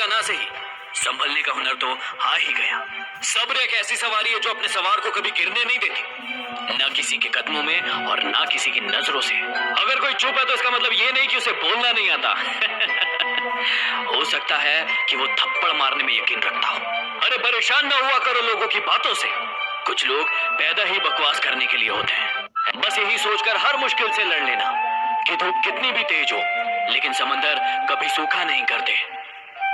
ना सही, संभलने का हुनर तो आ ही गया। सब्र एक ऐसी सवारी है जो अपने सवार को कभी गिरने नहीं देती, ना किसी के कदमों में और ना किसी की नजरों से। अगर कोई चुप है तो इसका मतलब ये नहीं कि उसे बोलना नहीं आता। हो सकता है कि वो थप्पड़ मारने में यकीन रखता हो। अरे परेशान ना हुआ करो लोगों की बातों से। कुछ लोग पैदा ही बकवास करने के लिए होते हैं। बस यही सोचकर हर मुश्किल से लड़ लेना कि धूप कितनी भी तेज हो, लेकिन समंदर कभी सूखा नहीं करते।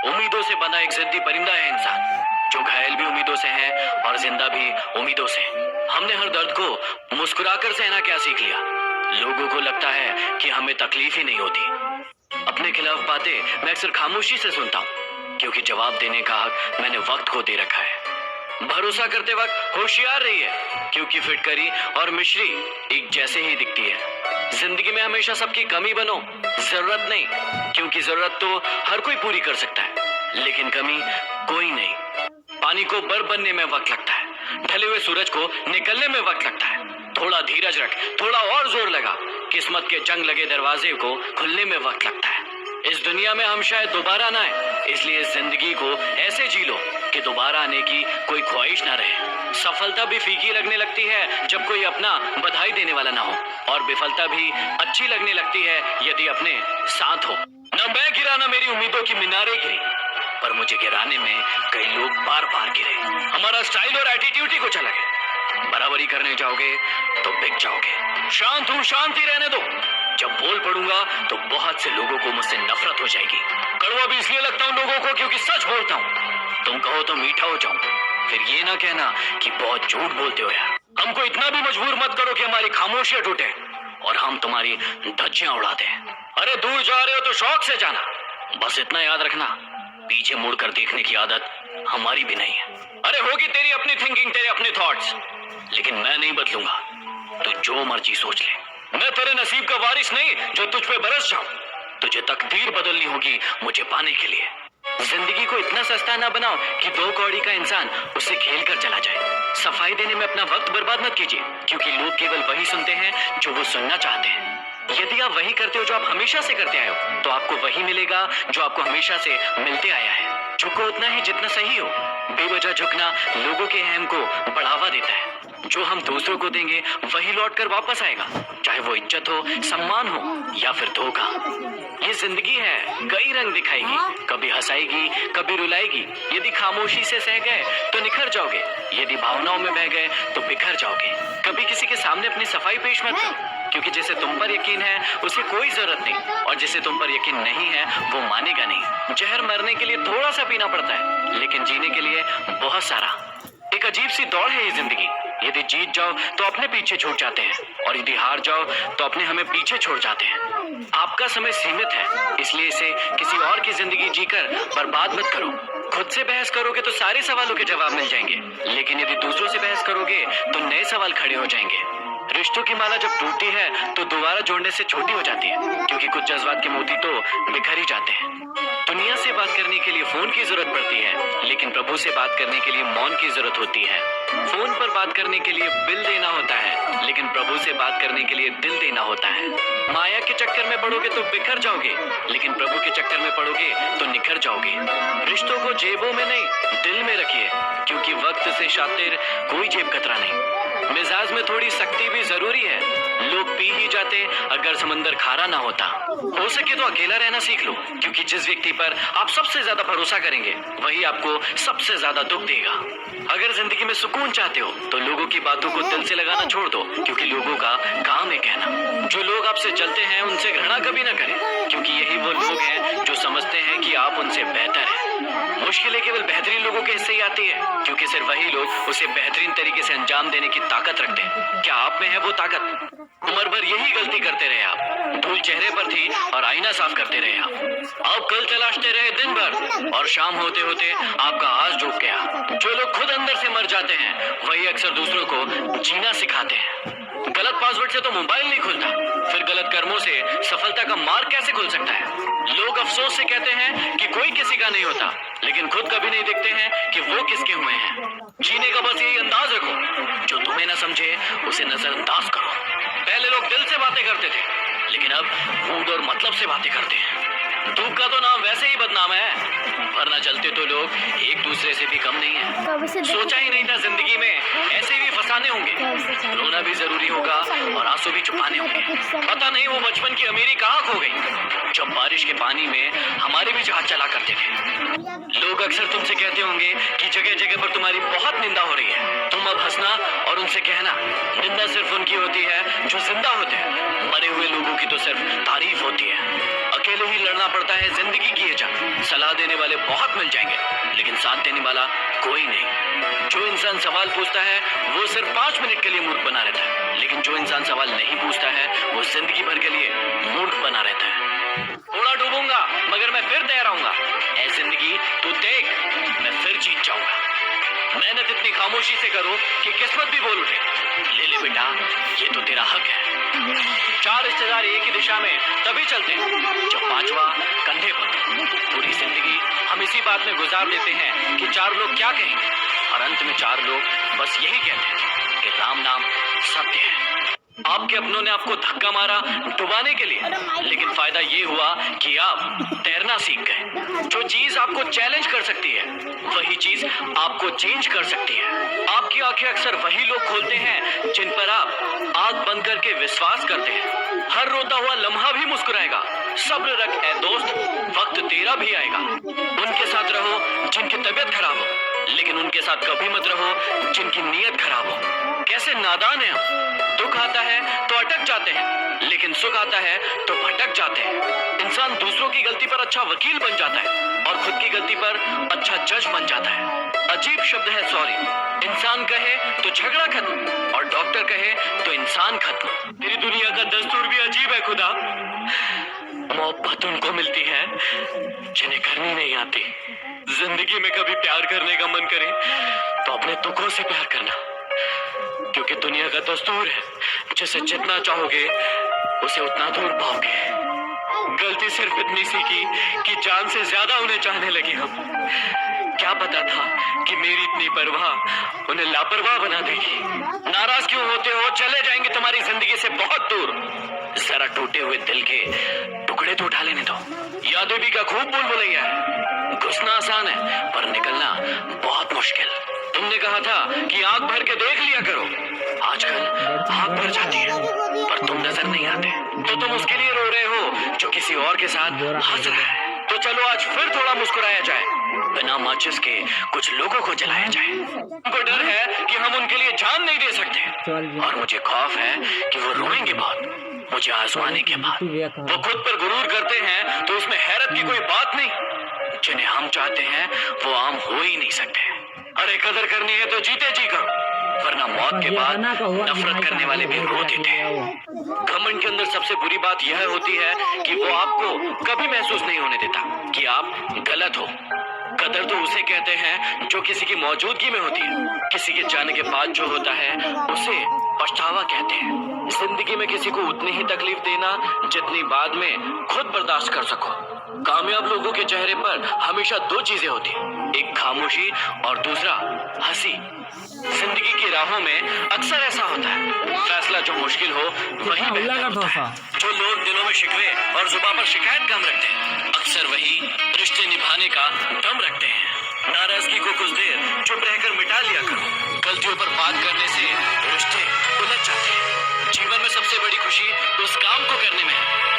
उम्मीदों से बना एक जिद्दी परिंदा है इंसान, जो घायल भी उम्मीदों से है और जिंदा भी उम्मीदों से। हमने हर दर्द को मुस्कुराकर सहना क्या सीख लिया। लोगों को लगता है कि हमें तकलीफ ही नहीं होती। अपने खिलाफ बातें मैं अक्सर खामोशी से सुनता हूँ, क्योंकि जवाब देने का हक मैंने वक्त को दे रखा है। भरोसा करते वक्त होशियार रही है, क्योंकि फिटकरी और मिश्री एक जैसे ही दिखती है। जिंदगी में हमेशा सबकी कमी बनो, जरूरत नहीं, क्योंकि जरूरत तो हर कोई पूरी कर सकता है, लेकिन कमी कोई नहीं। पानी को बर्फ बनने में वक्त लगता है, ढले हुए सूरज को निकलने में वक्त लगता है। थोड़ा धीरज रख, थोड़ा और जोर लगा, किस्मत के जंग लगे दरवाजे को खुलने में वक्त लगता है। इस दुनिया में हम शायद दोबारा ना आए, इसलिए जिंदगी को ऐसे जी लो कि दोबारा आने की कोई ख्वाहिश ना रहे। सफलता भी फीकी लगने लगती है जब कोई अपना बधाई देने वाला ना हो, और विफलता भी अच्छी लगने लगती है यदि अपने साथ हो। न मैं गिरा ना मेरी उम्मीदों की मीनारें गिरी, पर मुझे गिराने में कई लोग बार बार गिरे। हमारा स्टाइल और एटीट्यूड ही कुछ अलग है। बराबरी करने जाओगे तो बिक जाओगे। शांत हूँ, शांति रहने दो। जब बोल पड़ूंगा तो बहुत से लोगों को मुझसे नफरत हो जाएगी। कड़वा भी इसलिए लगता हूँ लोगों को क्योंकि सच बोलता हूँ। तुम कहो तो मीठा हो जाऊं, फिर ये ना कहना कि बहुत झूठ बोलते हो यार। हमको इतना भी मजबूर मत करो कि हमारी खामोशियां टूटे और हम तुम्हारी धज्जियां उड़ा दें। अरे दूर जा रहे हो तो शौक से जाना, बस इतना याद रखना, पीछे मुड़कर देखने की आदत हमारी भी नहीं है। अरे होगी तेरी अपनी थिंकिंग, तेरे अपने थॉट्स, लेकिन मैं नहीं बदलूंगा। तू जो मर्जी सोच ले, मैं तेरे नसीब का वारिस नहीं जो तुझ पे बरस जाऊं। तुझे तकदीर बदलनी होगी मुझे पाने के लिए। जिंदगी को इतना सस्ता ना बनाओ कि 2 कौड़ी का इंसान उससे खेल कर चला जाए। सफाई देने में अपना वक्त बर्बाद मत कीजिए, क्योंकि लोग केवल वही सुनते हैं जो वो सुनना चाहते हैं। यदि आप वही करते हो जो आप हमेशा से करते आए हो, तो आपको वही मिलेगा जो आपको हमेशा से मिलते आया है। झुको उतना ही जितना सही हो। बेवजह झुकना लोगों के अहम को बढ़ावा देता है। जो हम दूसरों को देंगे वही लौट कर वापस आएगा, चाहे वो इज्जत हो, सम्मान हो या फिर धोखा। ये जिंदगी है, कई रंग दिखाएगी, कभी हंसाएगी, कभी रुलाएगी। यदि खामोशी से सह गए तो निखर जाओगे, यदि भावनाओं में बह गए तो बिखर जाओगे। कभी किसी के सामने अपनी सफाई पेश मत करो, क्योंकि जिसे तुम पर यकीन है उसे कोई जरूरत नहीं, और जिसे तुम पर यकीन नहीं है वो मानेगा नहीं। जहर मरने के लिए थोड़ा सा पीना पड़ता है, लेकिन जीने के लिए बहुत सारा। एक अजीब सी दौड़ है ये जिंदगी। यदि जीत जाओ तो अपने पीछे छूट जाते हैं, और यदि हार जाओ तो अपने हमें पीछे छोड़ जाते हैं। आपका समय सीमित है, इसलिए इसे किसी और की जिंदगी जीकर बर्बाद मत करो। खुद से बहस करोगे तो सारे सवालों के जवाब मिल जाएंगे, लेकिन यदि दूसरों से बहस करोगे तो नए सवाल खड़े हो जाएंगे। रिश्तों की माला जब टूटती है तो दोबारा जोड़ने से छोटी हो जाती है, क्योंकि कुछ जज्बात के मोती तो बिखर ही जाते हैं। दुनिया से बात करने के लिए फोन की जरूरत पड़ती है, लेकिन प्रभु से बात करने के लिए मौन की जरूरत होती है। फोन पर बात करने के लिए बिल देना होता है, लेकिन प्रभु से बात करने के लिए दिल देना होता है। माया के चक्कर में पड़ोगे तो बिखर जाओगे, लेकिन प्रभु के चक्कर में पड़ोगे तो निखर जाओगे। रिश्तों को जेबों में नहीं, दिल में रखिए, क्योंकि वक्त से शातिर कोई जेब कतरा नहीं। मिजाज में थोड़ी सख्ती भी जरूरी है। लोग पी ही जाते अगर समंदर खारा ना होता। हो सके तो अकेला रहना सीख लो, क्योंकि जिस व्यक्ति पर आप सबसे ज्यादा भरोसा करेंगे वही आपको सबसे ज्यादा दुख देगा। अगर जिंदगी में सुकून चाहते हो तो लोगों की बातों को दिल से लगाना छोड़ दो, क्योंकि लोगों का काम है कहना। जो लोग आपसे जलते हैं उनसे घृणा कभी ना करें, क्योंकि यही वो लोग हैं जो समझते हैं कि आप उनसे बेहतर हैं। मुश्किलें केवल बेहतरीन लोगों के हिस्से ही आती है, क्योंकि सिर्फ वही लोग उसे बेहतरीन तरीके से अंजाम देने की ताकत रखते हैं। क्या आप में है वो ताकत? उम्र भर यही गलती करते रहे आप। धूल चेहरे पर थी और आईना साफ करते रहे आप कल तलाशते रहे दिन भर, और शाम होते होते आपका आज डूब गया। जो लोग खुद अंदर से मर जाते हैं वही अक्सर दूसरों को जीना सिखाते हैं। गलत पासवर्ड से तो मोबाइल नहीं खुलता, फिर गलत कर्मों से सफलता का मार्ग कैसे खुल सकता है? लोग अफसोस से कहते हैं कि कोई किसी का नहीं होता, लेकिन खुद कभी नहीं देखते हैं कि वो किसके हुए हैं। जीने का बस यही अंदाज रखो, जो तुम्हें ना समझे उसे नजरअंदाज करो। पहले लोग दिल से बातें करते थे, लेकिन अब मूड और मतलब से बातें करते हैं। धूप का तो नाम वैसे ही बदनाम है, वरना वरना चलते तो लोग एक दूसरे से भी कम नहीं है। सोचा ही नहीं था जिंदगी में ऐसे भी फसाने होंगे। रोना भी जरूरी होगा और आंसू भी छुपाने होंगे। पता नहीं वो बचपन की अमीरी कहाँ खो गई, जब बारिश के पानी में हमारे भी जहाज चला करते थे। लोग अक्सर तुमसे कहते होंगे कि जगह जगह पर तुम्हारी बहुत निंदा हो रही है। तुम अब हंसना और उनसे कहना, निंदा सिर्फ उनकी होती है जो जिंदा होते हैं। मरे हुए लोगों की तो सिर्फ तारीफ होती है। अकेले ही लड़ना पड़ता है जिंदगी की ये जंग। सलाह देने वाले बहुत मिल जाएंगे, लेकिन साथ देने वाला कोई नहीं। जो इंसान सवाल पूछता है वो सिर्फ 5 मिनट के लिए मूर्ख बना रहता है, लेकिन जो इंसान सवाल नहीं पूछता है वो जिंदगी भर के लिए मूर्ख बना रहता है। थोड़ा डूबूंगा मगर मैं फिर तैर आऊंगा। ऐ जिंदगी तू देख, मैं फिर जीत जाऊंगा। मेहनत इतनी खामोशी से करो कि किस्मत भी बोल उठे। ले ले बेटा, ये तो तेरा हक है। 4 रिश्तेदार एक ही दिशा में तभी चलते हैं जब 5वां कंधे पर। पूरी जिंदगी हम इसी बात में गुजार देते हैं कि 4 लोग क्या कहेंगे, और अंत में 4 लोग बस यही कहते हैं कि राम नाम सत्य है। आपके अपनों ने आपको धक्का मारा डुबाने के लिए, लेकिन फायदा ये हुआ कि आप तैरना सीख गए। जो चीज आपको चैलेंज कर सकती है वही चीज आपको चेंज कर सकती है। आपकी आंखें अक्सर वही लोग खोलते हैं जिन पर आप आंख बंद करके विश्वास करते हैं। हर रोता हुआ लम्हा भी मुस्कुराएगा। सब्र रख ऐ दोस्त, वक्त तेरा भी आएगा। उनके साथ रहो जिनकी तबीयत खराब हो, लेकिन उनके साथ कभी मत रहो जिनकी नीयत खराब हो। कैसे नादान है हम। दुख आता है तो अटक जाते हैं, लेकिन सुख आता है तो भटक जाते हैं। इंसान दूसरों की गलती पर अच्छा वकील बन जाता है और खुद की गलती पर अच्छा जज बन जाता है। अजीब शब्द है सॉरी। इंसान कहे तो झगड़ा खत्म और डॉक्टर कहे तो इंसान खत्म। तेरी दुनिया का दस्तूर भी अजीब है खुदा। मोहब्बत उनको मिलती है जिन्हें करनी नहीं आती। जिंदगी में कभी प्यार करने का मन करे तो अपने दुखों से प्यार करना, क्योंकि दुनिया का दस्तूर है जिसे जितना चाहोगे उसे उतना दूर पाओगे। गलती सिर्फ इतनी सी की कि जान से ज्यादा उन्हें चाहने लगे हम। क्या पता था कि मेरी इतनी परवाह उन्हें लापरवाह बना देगी। नाराज क्यों होते हो, चले जाएंगे तुम्हारी जिंदगी से बहुत दूर। जरा टूटे हुए दिल के टुकड़े तो उठा लेने दो। यादें भी का खूब बुलबुलैया है। घुसना आसान है पर निकलना बहुत मुश्किल। तुमने कहा था कि आंख भर के देख लिया करो। आजकल आंख भर जाती है पर तुम नजर नहीं आते, तो तुम उसके लिए रो रहे हो जो किसी और के साथ हंस रहा है। तो चलो आज फिर थोड़ा मुस्कुराया जाए, बिना माचिस के कुछ लोगों को जलाया जाए। उनको डर है कि हम उनके लिए जान नहीं दे सकते, और मुझे खौफ है कि वो रोएंगे बहुत मुझे आजमाने के बाद। वो खुद पर गुरूर करते हैं तो इसमें हैरत की कोई बात नहीं। जिन्हें हम चाहते हैं वो आम हो ही नहीं सकते। अरे कदर करनी है तो जीते जी करो, वरना मौत के बाद नफरत करने वाले भी रो देते हैं। घमंड के अंदर सबसे बुरी बात यह होती है कि वो आपको कभी महसूस नहीं होने देता कि आप गलत हो। कदर तो उसे कहते हैं जो किसी की मौजूदगी में होती है। किसी के जाने के बाद जो होता है उसे पछतावा कहते हैं। जिंदगी में किसी को उतनी ही तकलीफ देना जितनी बाद में खुद बर्दाश्त कर सको। कामयाब लोगों के चेहरे पर हमेशा 2 चीजें होती हैं, एक खामोशी और दूसरा हंसी। जिंदगी की राहों में अक्सर ऐसा होता है, फैसला जो मुश्किल हो वही बेहतर होता है। जो लोग दिलों में शिकवे और जुबान पर शिकायत कम रखते हैं, अक्सर वही रिश्ते निभाने का दम रखते हैं। नाराजगी को कुछ देर चुप रहकर मिटा लिया करो। गलतियों पर बात करने से रिश्ते उलझ जाते हैं। जीवन में सबसे बड़ी खुशी उस काम को करने में है